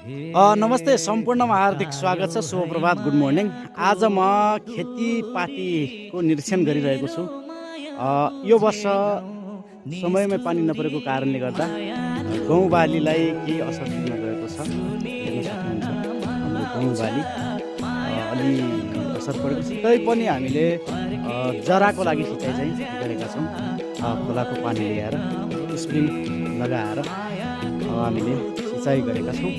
नमस्ते, सम्पूर्णमा हार्दिक स्वागत छ। शुभ प्रभात, गुड मर्निङ। आज म खेतीपातीको निरीक्षण गरिरहेको छु। यो वर्ष समयमै पानी नपरेको कारणले गर्दा गहुँ बालीलाई केही असर पुग्न गएको छ। हेर्न सक्नुहुन्छ हाम्रो गहुँ बाली अलि असर परेको छ। तैपनि हामीले जराको लागि सिँचाइ चाहिँ गरेका छौँ। खोलाको पानी ल्याएर स्प्रिङ लगाएर हामीले सिँचाइ गरेका छौँ।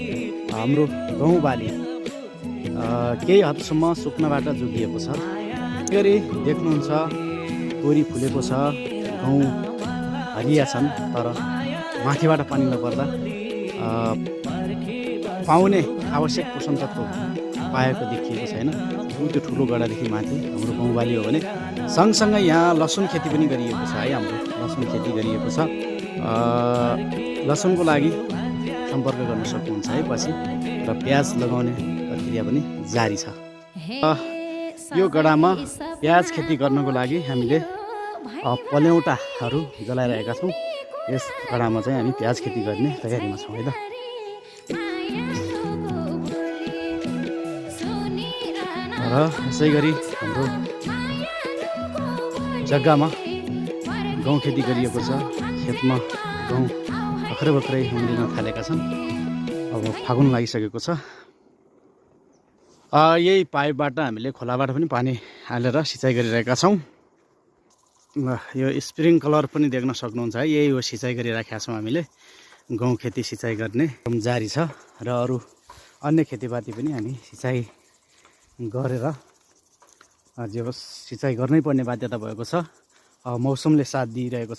हाम्रो गहुँ बाली केही हदसम्म सुक्नबाट जोगिएको छ। गरी देख्नुहुन्छ तोरी फुलेको छ, गहुँ हरिया छन्, तर माथिबाट पानी नपर्दा पाउने आवश्यक पोषण तत्त्व पाएको देखिएको छैन। त्यो ठुलो गडादेखि माथि हाम्रो गहुँ बाली हो भने सँगसँगै यहाँ लसुन खेती पनि गरिएको छ है। हाम्रो लसुन खेती गरिएको छ। लसुनको लागि सम्पर्क गर्न सक्नुहुन्छ है पछि, र प्याज लगाउने प्रक्रिया पनि जारी छ। यो गडामा प्याज खेती गर्नको लागि हामीले पलेउटाहरू जलाइरहेका छौँ। यस गडामा चाहिँ हामी प्याज खेती गर्ने तयारीमा छौँ है त। र यसै गरी हाम्रो जग्गामा गहुँ खेती गरिएको छ। खेतमा गहुँ भर्खरै उम्रिन थालेका छन्। अब फागुन लागिसकेको छ। यही पाइपबाट हामीले खोलाबाट पनि पानी हालेर सिँचाइ गरिरहेका छौँ। यो स्प्रिङ्कलर पनि देख्न सक्नुहुन्छ है। यही हो सिँचाइ गरिरहेका छौँ हामीले। गहुँ खेती सिँचाइ गर्ने काम जारी छ, र अरू अन्य खेतीपाती पनि हामी सिँचाइ गरेर जे होस् सिँचाइ गर्नै पर्ने बाध्यता भएको छ। मौसमले साथ दिइरहेको छ।